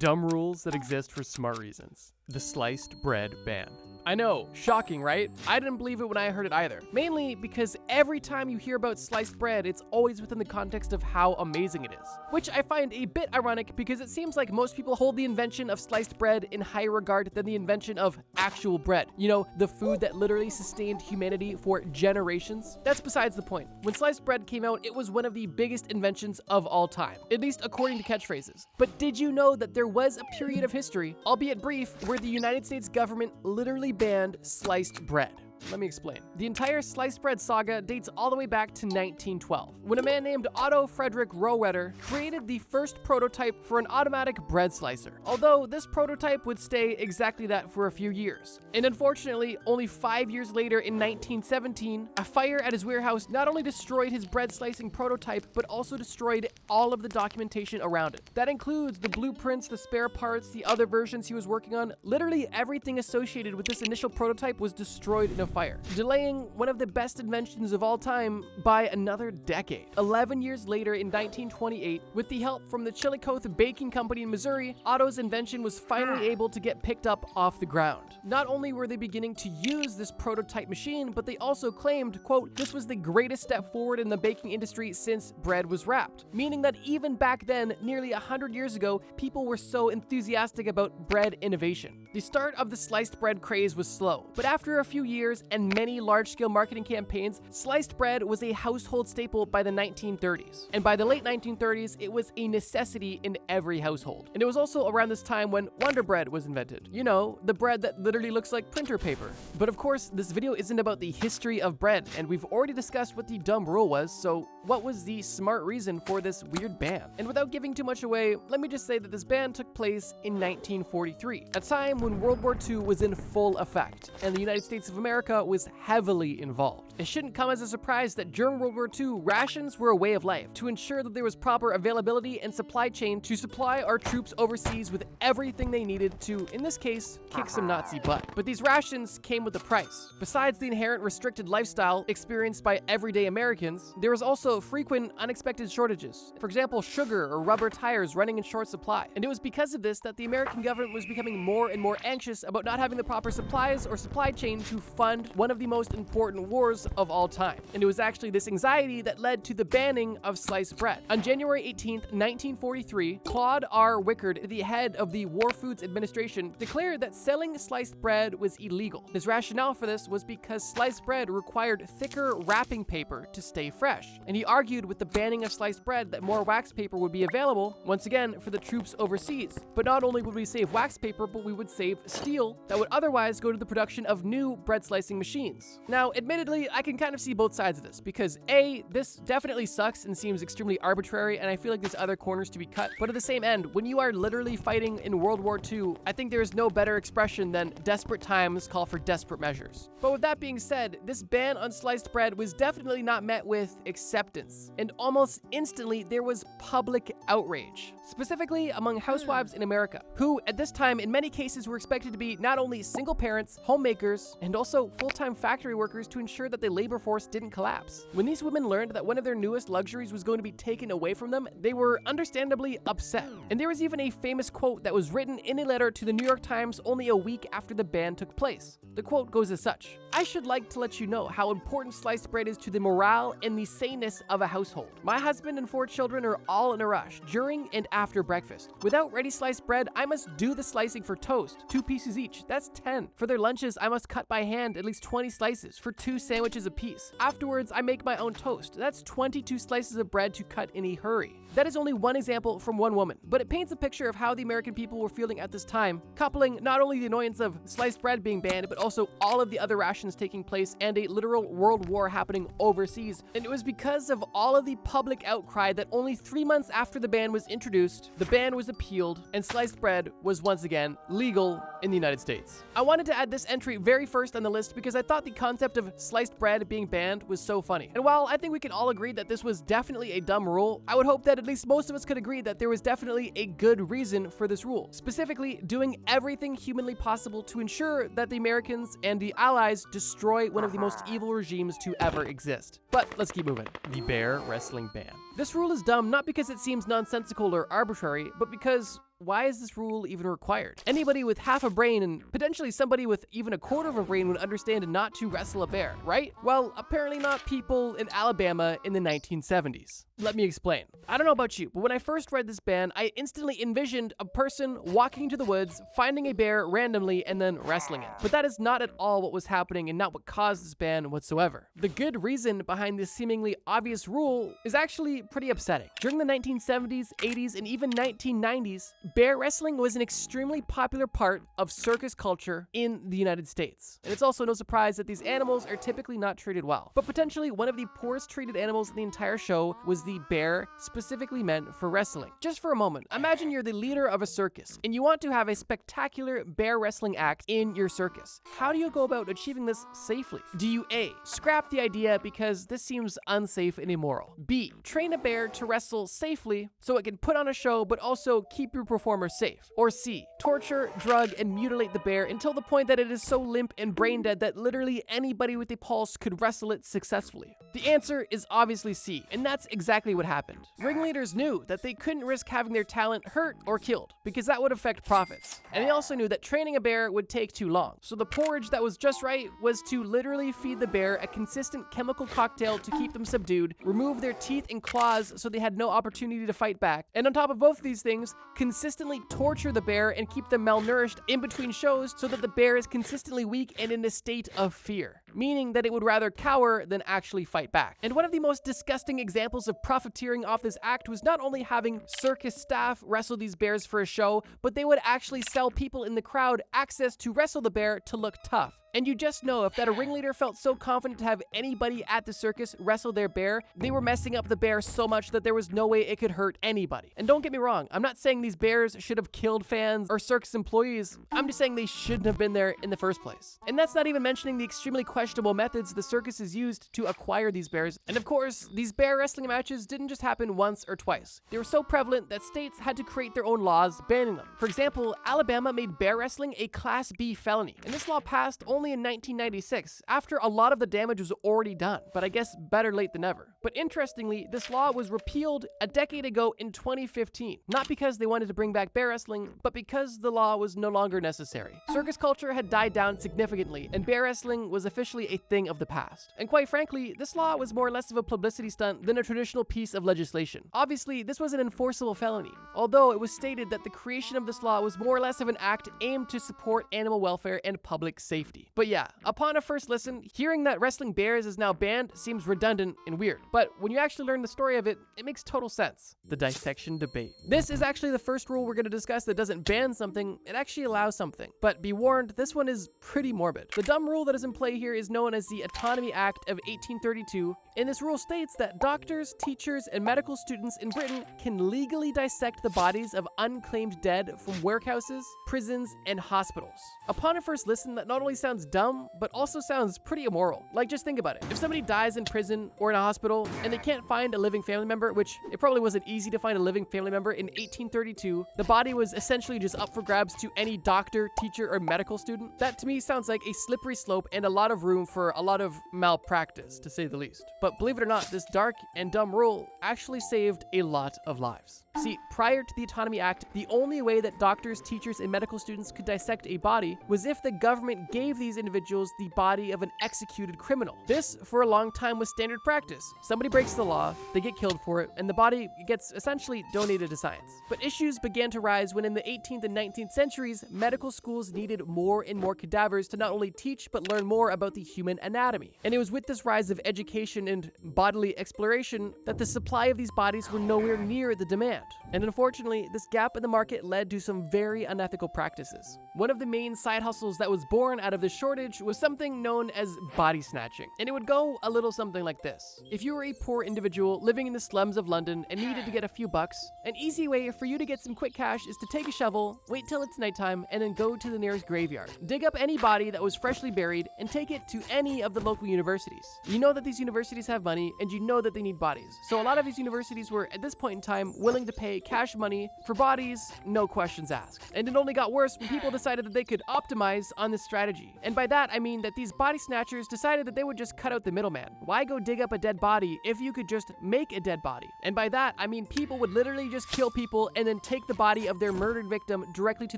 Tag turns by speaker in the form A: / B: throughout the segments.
A: Dumb rules that exist for smart reasons. The sliced bread ban. I know, shocking, right? I didn't believe it when I heard it either. Mainly because every time you hear about sliced bread, it's always within the context of how amazing it is. Which I find a bit ironic because it seems like most people hold the invention of sliced bread in higher regard than the invention of actual bread. You know, the food that literally sustained humanity for generations. That's besides the point. When sliced bread came out, it was one of the biggest inventions of all time, at least according to catchphrases. But did you know that there was a period of history, albeit brief, where the United States government literally banned sliced bread? Let me explain. The entire sliced bread saga dates all the way back to 1912, when a man named Otto Frederick Rohwedder created the first prototype for an automatic bread slicer. Although this prototype would stay exactly that for a few years. And unfortunately, only 5 years later in 1917, a fire at his warehouse not only destroyed his bread slicing prototype, but also destroyed all of the documentation around it. That includes the blueprints, the spare parts, the other versions he was working on. Literally everything associated with this initial prototype was destroyed in a fire, delaying one of the best inventions of all time by another decade. 11 years later in 1928, with the help from the Chillicothe Baking Company in Missouri, Otto's invention was finally able to get picked up off the ground. Not only were they beginning to use this prototype machine, but they also claimed, quote, this was the greatest step forward in the baking industry since bread was wrapped. Meaning that even back then, nearly 100 years ago, people were so enthusiastic about bread innovation. The start of the sliced bread craze was slow, but after a few years and many large-scale marketing campaigns, sliced bread was a household staple by the 1930s. And by the late 1930s, it was a necessity in every household. And it was also around this time when Wonder Bread was invented. You know, the bread that literally looks like printer paper. But of course, this video isn't about the history of bread, and we've already discussed what the dumb rule was, so what was the smart reason for this weird ban? And without giving too much away, let me just say that this ban took place in 1943, a time when World War II was in full effect, and the United States of America was heavily involved. It shouldn't come as a surprise that during World War II, rations were a way of life to ensure that there was proper availability and supply chain to supply our troops overseas with everything they needed to, in this case, kick some Nazi butt. But these rations came with a price. Besides the inherent restricted lifestyle experienced by everyday Americans, there was also frequent unexpected shortages. For example, sugar or rubber tires running in short supply. And it was because of this that the American government was becoming more and more anxious about not having the proper supplies or supply chain to fund one of the most important wars of all time. And it was actually this anxiety that led to the banning of sliced bread. On January 18th, 1943, Claude R. Wickard, the head of the War Foods Administration, declared that selling sliced bread was illegal. His rationale for this was because sliced bread required thicker wrapping paper to stay fresh. And he argued with the banning of sliced bread that more wax paper would be available, once again, for the troops overseas. But not only would we save wax paper, but we would save steel that would otherwise go to the production of new bread slicing machines. Now, admittedly, I can kind of see both sides of this because A, this definitely sucks and seems extremely arbitrary, and I feel like there's other corners to be cut. But at the same end, when you are literally fighting in World War II, I think there is no better expression than desperate times call for desperate measures. But with that being said, this ban on sliced bread was definitely not met with acceptance, and almost instantly there was public outrage, specifically among housewives in America, who at this time in many cases were expected to be not only single parents, homemakers, and also full-time factory workers to ensure that the labor force didn't collapse. When these women learned that one of their newest luxuries was going to be taken away from them, they were understandably upset. And there was even a famous quote that was written in a letter to the New York Times only a week after the ban took place. The quote goes as such: "I should like to let you know how important sliced bread is to the morale and the saneness of a household. My husband and 4 children are all in a rush during and after breakfast. Without ready sliced bread, I must do the slicing for toast, 2 pieces each. That's 10. For their lunches, I must cut by hand at least 20 slices for 2 sandwiches apiece. Afterwards, I make my own toast. That's 22 slices of bread to cut in a hurry." That is only one example from one woman, but it paints a picture of how the American people were feeling at this time, coupling not only the annoyance of sliced bread being banned, but also all of the other rations taking place and a literal world war happening overseas. And it was because of all of the public outcry that only 3 months after the ban was introduced, the ban was appealed and sliced bread was once again legal in the United States. I wanted to add this entry very first on the list because I thought the concept of sliced bread being banned was so funny. And while I think we can all agree that this was definitely a dumb rule, I would hope that at least most of us could agree that there was definitely a good reason for this rule. Specifically, doing everything humanly possible to ensure that the Americans and the Allies destroy one of the most evil regimes to ever exist. But let's keep moving. The bear wrestling ban. This rule is dumb not because it seems nonsensical or arbitrary, but because why is this rule even required? Anybody with half a brain and potentially somebody with even a quarter of a brain would understand not to wrestle a bear, right? Well, apparently not people in Alabama in the 1970s. Let me explain. I don't know about you, but when I first read this ban, I instantly envisioned a person walking into the woods, finding a bear randomly, and then wrestling it. But that is not at all what was happening and not what caused this ban whatsoever. The good reason behind this seemingly obvious rule is actually pretty upsetting. During the 1970s, 80s, and even 1990s, bear wrestling was an extremely popular part of circus culture in the United States. And it's also no surprise that these animals are typically not treated well. But potentially one of the poorest treated animals in the entire show was the bear, specifically meant for wrestling. Just for a moment, imagine you're the leader of a circus and you want to have a spectacular bear wrestling act in your circus. How do you go about achieving this safely? Do you A, scrap the idea because this seems unsafe and immoral? B, train a bear to wrestle safely so it can put on a show but also keep your performer safe? Or C, torture, drug, and mutilate the bear until the point that it is so limp and brain dead that literally anybody with a pulse could wrestle it successfully? The answer is obviously C, and that's exactly what happened. Ringleaders knew that they couldn't risk having their talent hurt or killed because that would affect profits. And they also knew that training a bear would take too long. So the porridge that was just right was to literally feed the bear a consistent chemical cocktail to keep them subdued, remove their teeth and claws so they had no opportunity to fight back, and on top of both of these things, consistently torture the bear and keep them malnourished in between shows so that the bear is consistently weak and in a state of fear, meaning that it would rather cower than actually fight back. And one of the most disgusting examples of profiteering off this act was not only having circus staff wrestle these bears for a show, but they would actually sell people in the crowd access to wrestle the bear to look tough. And you just know if that a ringleader felt so confident to have anybody at the circus wrestle their bear, they were messing up the bear so much that there was no way it could hurt anybody. And don't get me wrong, I'm not saying these bears should have killed fans or circus employees, I'm just saying they shouldn't have been there in the first place. And that's not even mentioning the extremely questionable methods the circuses used to acquire these bears. And of course, these bear wrestling matches didn't just happen once or twice. They were so prevalent that states had to create their own laws banning them. For example, Alabama made bear wrestling a Class B felony, and this law passed only in 1996, after a lot of the damage was already done, but I guess better late than never. But interestingly, this law was repealed a decade ago in 2015, not because they wanted to bring back bear wrestling, but because the law was no longer necessary. Circus culture had died down significantly, and bear wrestling was officially a thing of the past. And quite frankly, this law was more or less of a publicity stunt than a traditional piece of legislation. Obviously, this was an enforceable felony, although it was stated that the creation of this law was more or less of an act aimed to support animal welfare and public safety. But yeah, upon a first listen, hearing that wrestling bears is now banned seems redundant and weird. But when you actually learn the story of it, it makes total sense. The dissection debate. This is actually the first rule we're going to discuss that doesn't ban something, it actually allows something. But be warned, this one is pretty morbid. The dumb rule that is in play here is known as the Autonomy Act of 1832, and this rule states that doctors, teachers, and medical students in Britain can legally dissect the bodies of unclaimed dead from warehouses, prisons, and hospitals. Upon a first listen, that not only sounds dumb, but also sounds pretty immoral. Like, just think about it. If somebody dies in prison or in a hospital and they can't find a living family member, which it probably wasn't easy to find a living family member in 1832, the body was essentially just up for grabs to any doctor, teacher, or medical student. That to me sounds like a slippery slope and a lot of room for a lot of malpractice, to say the least. But believe it or not, this dark and dumb rule actually saved a lot of lives. See, prior to the Autonomy Act, the only way that doctors, teachers, and medical students could dissect a body was if the government gave these individuals the body of an executed criminal. This, for a long time, was standard practice. Somebody breaks the law, they get killed for it, and the body gets essentially donated to science. But issues began to rise when in the 18th and 19th centuries, medical schools needed more and more cadavers to not only teach, but learn more about the human anatomy. And it was with this rise of education and bodily exploration that the supply of these bodies were nowhere near the demand. And unfortunately, this gap in the market led to some very unethical practices. One of the main side hustles that was born out of this shortage was something known as body snatching. And it would go a little something like this. If you were a poor individual living in the slums of London and needed to get a few bucks, an easy way for you to get some quick cash is to take a shovel, wait till it's nighttime, and then go to the nearest graveyard. Dig up any body that was freshly buried and take it to any of the local universities. You know that these universities have money, and you know that they need bodies. So a lot of these universities were, at this point in time, willing to pay cash money for bodies, no questions asked. And it only got worse when people decided that they could optimize on this strategy. And by that, I mean that these body snatchers decided that they would just cut out the middleman. Why go dig up a dead body if you could just make a dead body? And by that, I mean people would literally just kill people and then take the body of their murdered victim directly to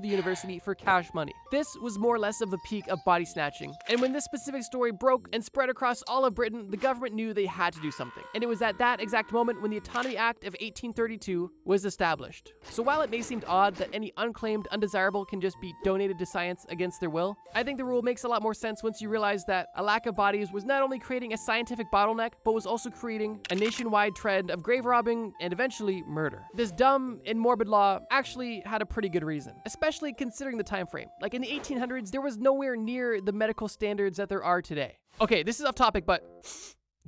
A: the university for cash money. This was more or less of the peak of body snatching. And when this specific story broke and spread across all of Britain, the government knew they had to do something. And it was at that exact moment when the Autonomy Act of 1832 was established. So while it may seem odd that any unclaimed undesirable can just be donated to science against their will, I think the rule makes a lot more sense once you realize that a lack of bodies was not only creating a scientific bottleneck, but was also creating a nationwide trend of grave robbing and eventually murder. This dumb and morbid law actually had a pretty good reason, especially considering the time frame. Like in the 1800s, there was nowhere near the medical standards that there are today. Okay, this is off topic, but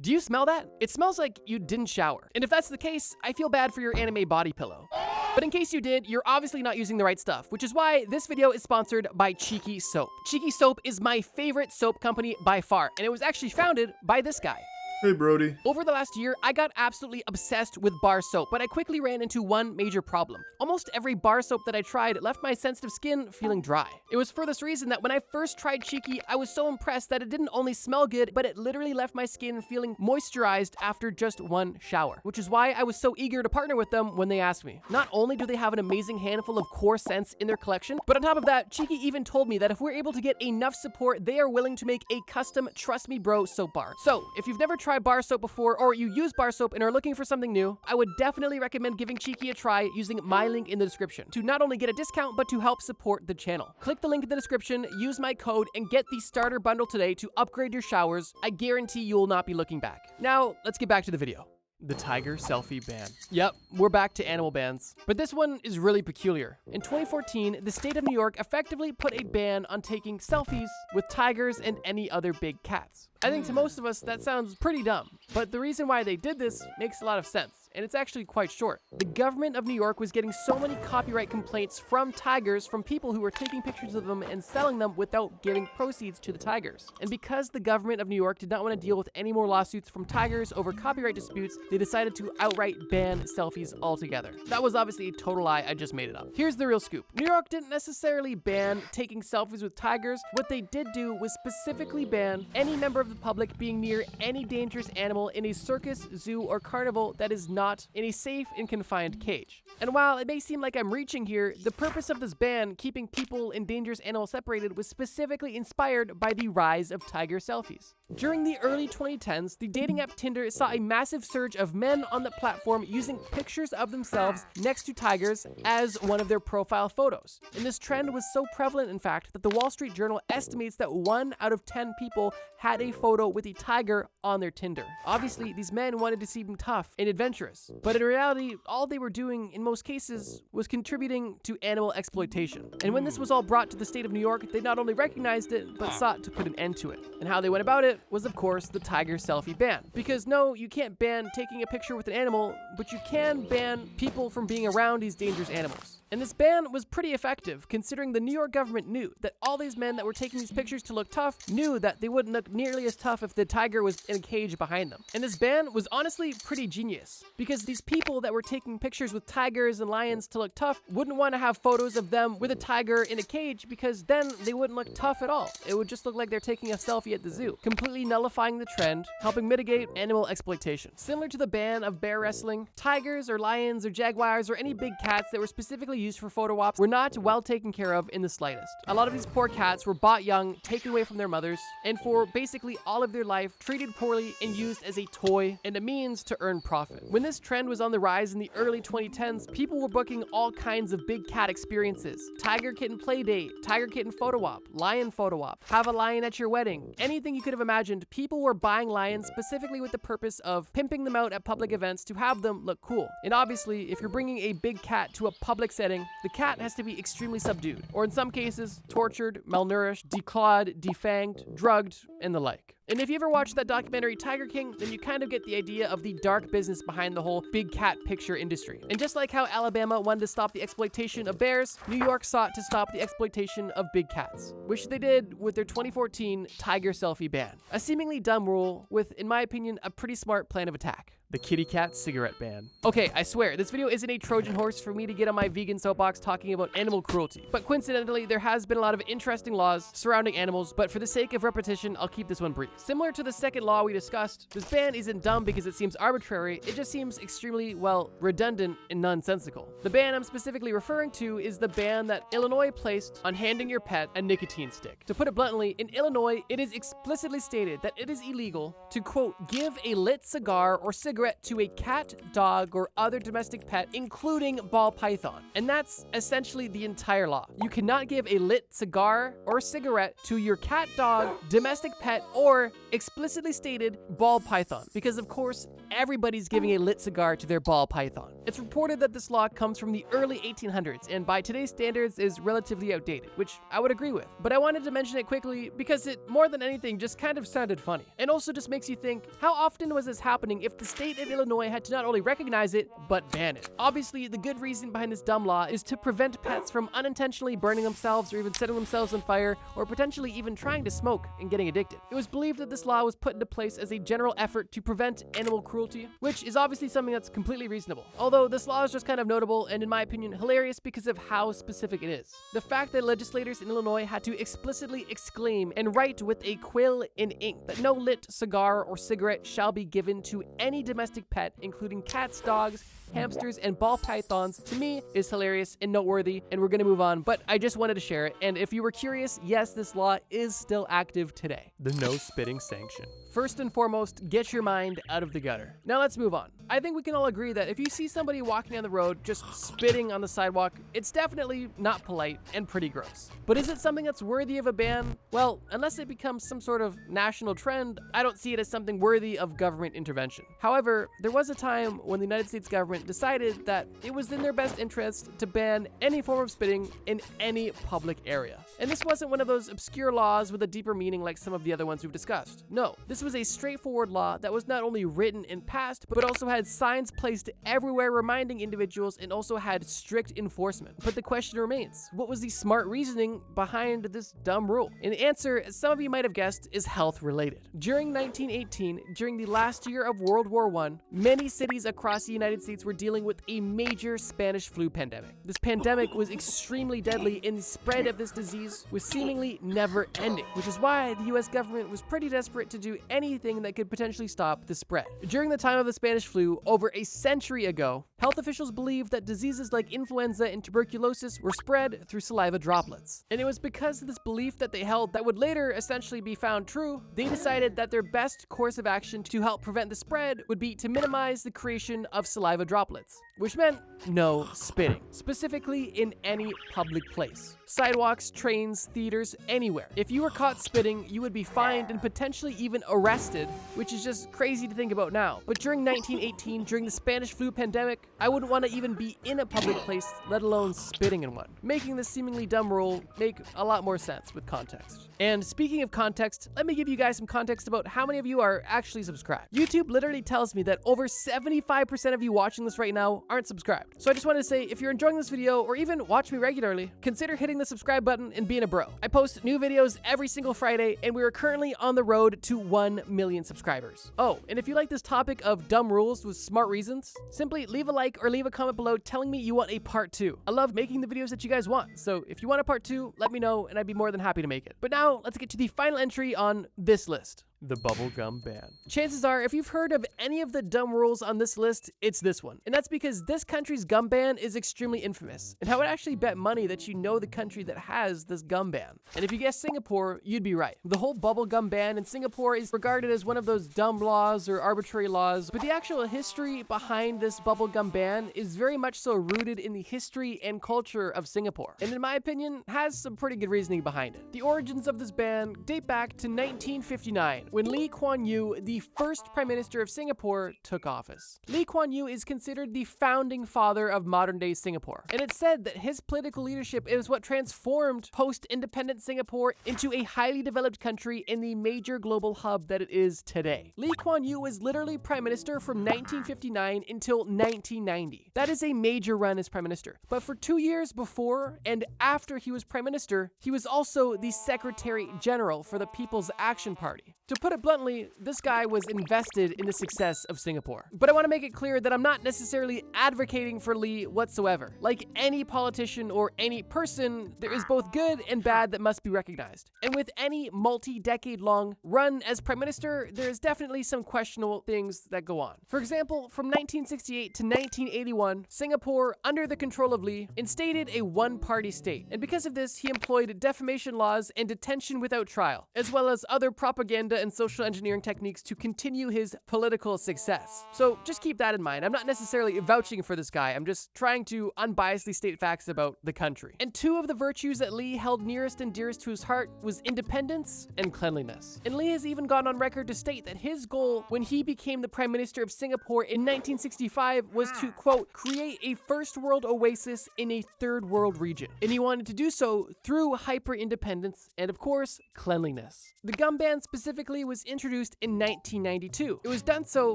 A: do you smell that? It smells like you didn't shower. And if that's the case, I feel bad for your anime body pillow. But in case you did, you're obviously not using the right stuff, which is why this video is sponsored by Cheeky Soap. Cheeky Soap is my favorite soap company by far, and it was actually founded by this guy.
B: Hey, Brody.
A: Over the last year, I got absolutely obsessed with bar soap, but I quickly ran into one major problem. Almost every bar soap that I tried left my sensitive skin feeling dry. It was for this reason that when I first tried Cheeky, I was so impressed that it didn't only smell good, but it literally left my skin feeling moisturized after just one shower, which is why I was so eager to partner with them when they asked me. Not only do they have an amazing handful of core scents in their collection, but on top of that, Cheeky even told me that if we're able to get enough support, they are willing to make a custom Trust Me Bro soap bar. So, if you've never tried bar soap before, or you use bar soap and are looking for something new, I would definitely recommend giving Cheeky a try using my link in the description to not only get a discount, but to help support the channel. Click the link in the description, use my code, and get the starter bundle today to upgrade your showers. I guarantee you will not be looking back. Now, let's get back to the video. The Tiger Selfie Ban. Yep, we're back to animal bans. But this one is really peculiar. In 2014, the state of New York effectively put a ban on taking selfies with tigers and any other big cats. I think to most of us that sounds pretty dumb, but the reason why they did this makes a lot of sense. And it's actually quite short. The government of New York was getting so many copyright complaints from tigers from people who were taking pictures of them and selling them without giving proceeds to the tigers. And because the government of New York did not want to deal with any more lawsuits from tigers over copyright disputes, they decided to outright ban selfies altogether. That was obviously a total lie, I just made it up. Here's the real scoop. New York didn't necessarily ban taking selfies with tigers. What they did do was specifically ban any member of the public being near any dangerous animal in a circus, zoo, or carnival that is not in a safe and confined cage. And while it may seem like I'm reaching here, the purpose of this ban, keeping people and dangerous animals separated, was specifically inspired by the rise of tiger selfies. During the early 2010s, the dating app Tinder saw a massive surge of men on the platform using pictures of themselves next to tigers as one of their profile photos. And this trend was so prevalent, in fact, that the Wall Street Journal estimates that 1 out of 10 people had a photo with a tiger on their Tinder. Obviously, these men wanted to seem tough and adventurous, but in reality, all they were doing in most cases was contributing to animal exploitation. And when this was all brought to the state of New York, they not only recognized it, but sought to put an end to it. And how they went about it was, of course, the Tiger Selfie Ban. Because no, you can't ban taking a picture with an animal, but you can ban people from being around these dangerous animals. And this ban was pretty effective, considering the New York government knew that all these men that were taking these pictures to look tough knew that they wouldn't look nearly as tough if the tiger was in a cage behind them. And this ban was honestly pretty genius, because these people that were taking pictures with tigers and lions to look tough wouldn't want to have photos of them with a tiger in a cage, because then they wouldn't look tough at all. It would just look like they're taking a selfie at the zoo, completely nullifying the trend, helping mitigate animal exploitation. Similar to the ban of bear wrestling, tigers or lions or jaguars or any big cats that were specifically used for photo ops were not well taken care of in the slightest. A lot of these poor cats were bought young, taken away from their mothers, and for basically all of their life treated poorly and used as a toy and a means to earn profit. When this trend was on the rise in the early 2010s, people were booking all kinds of big cat experiences. Tiger kitten play date, tiger kitten photo op, lion photo op, have a lion at your wedding. Anything you could have imagined, people were buying lions specifically with the purpose of pimping them out at public events to have them look cool. And obviously, if you're bringing a big cat to a public setting, the cat has to be extremely subdued, or in some cases, tortured, malnourished, declawed, defanged, drugged, and the like. And if you ever watched that documentary Tiger King, then you kind of get the idea of the dark business behind the whole big cat picture industry. And just like how Alabama wanted to stop the exploitation of bears, New York sought to stop the exploitation of big cats, which they did with their 2014 Tiger Selfie Ban. A seemingly dumb rule with, in my opinion, a pretty smart plan of attack. The kitty cat cigarette ban. Okay, I swear, this video isn't a Trojan horse for me to get on my vegan soapbox talking about animal cruelty. But coincidentally, there has been a lot of interesting laws surrounding animals, but for the sake of repetition, I'll keep this one brief. Similar to the second law we discussed, this ban isn't dumb because it seems arbitrary, it just seems extremely, well, redundant and nonsensical. The ban I'm specifically referring to is the ban that Illinois placed on handing your pet a nicotine stick. To put it bluntly, in Illinois, it is explicitly stated that it is illegal to, quote, give a lit cigar or cigarette to a cat, dog, or other domestic pet, including ball python. And that's essentially the entire law. You cannot give a lit cigar or cigarette to your cat, dog, domestic pet, or explicitly stated ball python, because of course, everybody's giving a lit cigar to their ball python. It's reported that this law comes from the early 1800s, and by today's standards is relatively outdated, which I would agree with. But I wanted to mention it quickly because it, more than anything, just kind of sounded funny. And also just makes you think, how often was this happening if the state of Illinois had to not only recognize it, but ban it? Obviously, the good reason behind this dumb law is to prevent pets from unintentionally burning themselves or even setting themselves on fire, or potentially even trying to smoke and getting addicted. It was believed that this law was put into place as a general effort to prevent animal cruelty, which is obviously something that's completely reasonable. Although this law is just kind of notable and, in my opinion, hilarious because of how specific it is. The fact that legislators in Illinois had to explicitly exclaim and write with a quill in ink that no lit cigar or cigarette shall be given to any domestic pet, including cats, dogs, hamsters, and ball pythons, to me is hilarious and noteworthy, and we're gonna move on, but I just wanted to share it. And if you were curious, yes, this law is still active today. The no spitting sanction. First and foremost, get your mind out of the gutter. Now let's move on. I think we can all agree that if you see somebody walking down the road just spitting on the sidewalk, it's definitely not polite and pretty gross. But is it something that's worthy of a ban? Well, unless it becomes some sort of national trend, I don't see it as something worthy of government intervention. However, there was a time when the United States government decided that it was in their best interest to ban any form of spitting in any public area. And this wasn't one of those obscure laws with a deeper meaning like some of the other ones we've discussed. No, this was a straightforward law that was not only written and passed, but also had signs placed everywhere reminding individuals and also had strict enforcement. But the question remains, what was the smart reasoning behind this dumb rule? And the answer, as some of you might have guessed, is health related. During 1918, during the last year of World War I, many cities across the United States were dealing with a major Spanish flu pandemic. This pandemic was extremely deadly, and the spread of this disease was seemingly never ending, which is why the US government was pretty desperate to do anything that could potentially stop the spread. During the time of the Spanish flu, over a century ago, health officials believed that diseases like influenza and tuberculosis were spread through saliva droplets. And it was because of this belief that they held that would later essentially be found true, they decided that their best course of action to help prevent the spread would be to minimize the creation of saliva droplets, which meant no spitting, specifically in any public place. Sidewalks, trains, theaters, anywhere. If you were caught spitting, you would be fined and potentially even arrested, which is just crazy to think about now. But during 1918, during the Spanish flu pandemic, I wouldn't want to even be in a public place, let alone spitting in one, making this seemingly dumb rule make a lot more sense with context. And speaking of context, let me give you guys some context about how many of you are actually subscribed. YouTube literally tells me that over 75% of you watching this right now aren't subscribed. So I just wanted to say, if you're enjoying this video or even watch me regularly, consider hitting the subscribe button and being a bro. I post new videos every single Friday, and we are currently on the road to 1 million subscribers. Oh, and if you like this topic of dumb rules with smart reasons, simply leave a like or leave a comment below telling me you want a part 2. I love making the videos that you guys want, so if you want a part 2, let me know and I'd be more than happy to make it. But now, let's get to the final entry on this list. The bubblegum ban. Chances are, if you've heard of any of the dumb rules on this list, it's this one. And that's because this country's gum ban is extremely infamous. And I would actually bet money that you know the country that has this gum ban. And if you guessed Singapore, you'd be right. The whole bubblegum ban in Singapore is regarded as one of those dumb laws or arbitrary laws, but the actual history behind this bubblegum ban is very much so rooted in the history and culture of Singapore. And in my opinion, has some pretty good reasoning behind it. The origins of this ban date back to 1959, when Lee Kuan Yew, the first Prime Minister of Singapore, took office. Lee Kuan Yew is considered the founding father of modern-day Singapore, and it's said that his political leadership is what transformed post-independent Singapore into a highly developed country in the major global hub that it is today. Lee Kuan Yew was literally Prime Minister from 1959 until 1990. That is a major run as Prime Minister. But for 2 years before and after he was Prime Minister, he was also the Secretary General for the People's Action Party. To put it bluntly, this guy was invested in the success of Singapore. But I want to make it clear that I'm not necessarily advocating for Lee whatsoever. Like any politician or any person, there is both good and bad that must be recognized. And with any multi-decade-long run as Prime Minister, there's definitely some questionable things that go on. For example, from 1968 to 1981, Singapore, under the control of Lee, instated a one-party state. And because of this, he employed defamation laws and detention without trial, as well as other propaganda and social engineering techniques to continue his political success. So just keep that in mind. I'm not necessarily vouching for this guy. I'm just trying to unbiasedly state facts about the country. And two of the virtues that Lee held nearest and dearest to his heart was independence and cleanliness. And Lee has even gone on record to state that his goal when he became the Prime Minister of Singapore in 1965 was to, quote, create a first world oasis in a third world region. And he wanted to do so through hyper-independence and, of course, cleanliness. The gum ban specifically was introduced in 1992. It was done so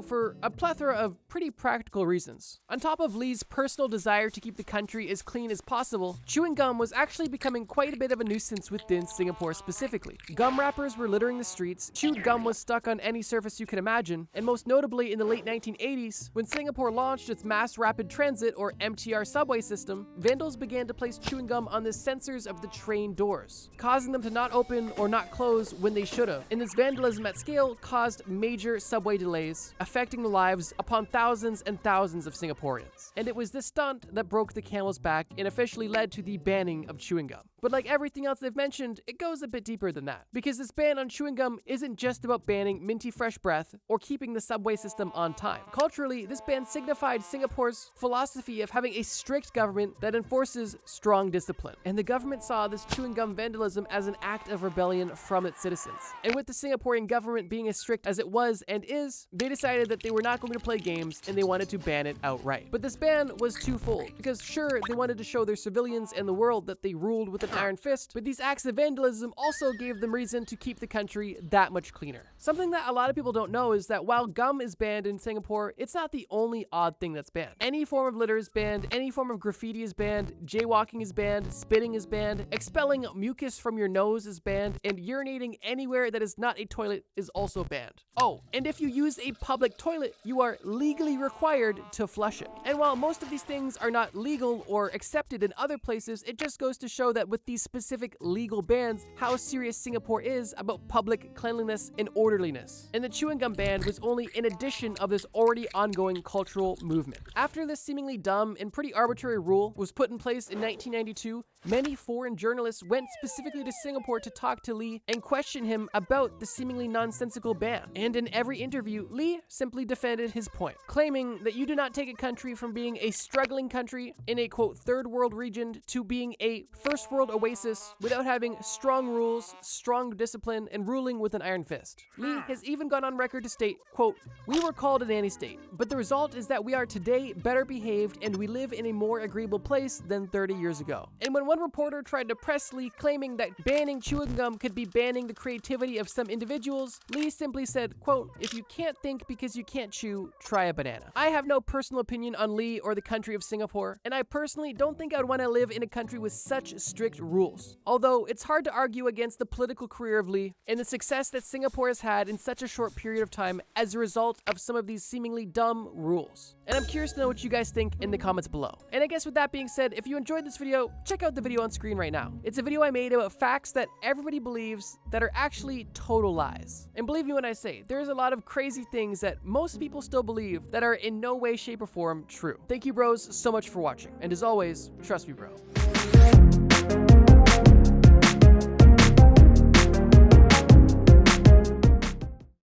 A: for a plethora of pretty practical reasons. On top of Lee's personal desire to keep the country as clean as possible, chewing gum was actually becoming quite a bit of a nuisance within Singapore specifically. Gum wrappers were littering the streets, chewed gum was stuck on any surface you could imagine, and most notably in the late 1980s, when Singapore launched its Mass Rapid Transit or MTR subway system, vandals began to place chewing gum on the sensors of the train doors, causing them to not open or not close when they should have. And this vandalism at scale caused major subway delays, affecting the lives upon thousands and thousands of Singaporeans. And it was this stunt that broke the camel's back and officially led to the banning of chewing gum. But like everything else they've mentioned, it goes a bit deeper than that. Because this ban on chewing gum isn't just about banning minty fresh breath or keeping the subway system on time. Culturally, this ban signified Singapore's philosophy of having a strict government that enforces strong discipline. And the government saw this chewing gum vandalism as an act of rebellion from its citizens. And with the Singaporean government being as strict as it was and is, they decided that they were not going to play games and they wanted to ban it outright. But this ban was twofold, because sure, they wanted to show their civilians and the world that they ruled with an iron fist, but these acts of vandalism also gave them reason to keep the country that much cleaner. Something that a lot of people don't know is that while gum is banned in Singapore, it's not the only odd thing that's banned. Any form of litter is banned, any form of graffiti is banned, jaywalking is banned, spitting is banned, expelling mucus from your nose is banned, and urinating anywhere that is not a toilet is also banned. Oh, and if you use a public toilet, you are legally required to flush it. And while most of these things are not legal or accepted in other places, it just goes to show that with these specific legal bans, how serious Singapore is about public cleanliness and orderliness. And the chewing gum ban was only an addition of this already ongoing cultural movement. After this seemingly dumb and pretty arbitrary rule was put in place in 1992, many foreign journalists went specifically to Singapore to talk to Lee and question him about the seemingly nonsensical ban. And in every interview, Lee simply defended his point, claiming that you do not take a country from being a struggling country in a, quote, third world region to being a first world oasis without having strong rules, strong discipline, and ruling with an iron fist. Lee has even gone on record to state, quote, "We were called a nanny state, but the result is that we are today better behaved and we live in a more agreeable place than 30 years ago." And when one reporter tried to press Lee claiming that banning chewing gum could be banning the creativity of some individuals, Lee simply said, quote, "If you can't think because you can't chew, try a banana." I have no personal opinion on Lee or the country of Singapore, and I personally don't think I'd want to live in a country with such strict rules. Although it's hard to argue against the political career of Lee and the success that Singapore has had in such a short period of time as a result of some of these seemingly dumb rules. And I'm curious to know what you guys think in the comments below. And I guess with that being said, if you enjoyed this video, check out the video on screen right now. It's a video I made about facts that everybody believes that are actually total lies. And believe me when I say, there's a lot of crazy things that most people still believe that are in no way, shape, or form true. Thank you bros so much for watching. And as always, trust me bro.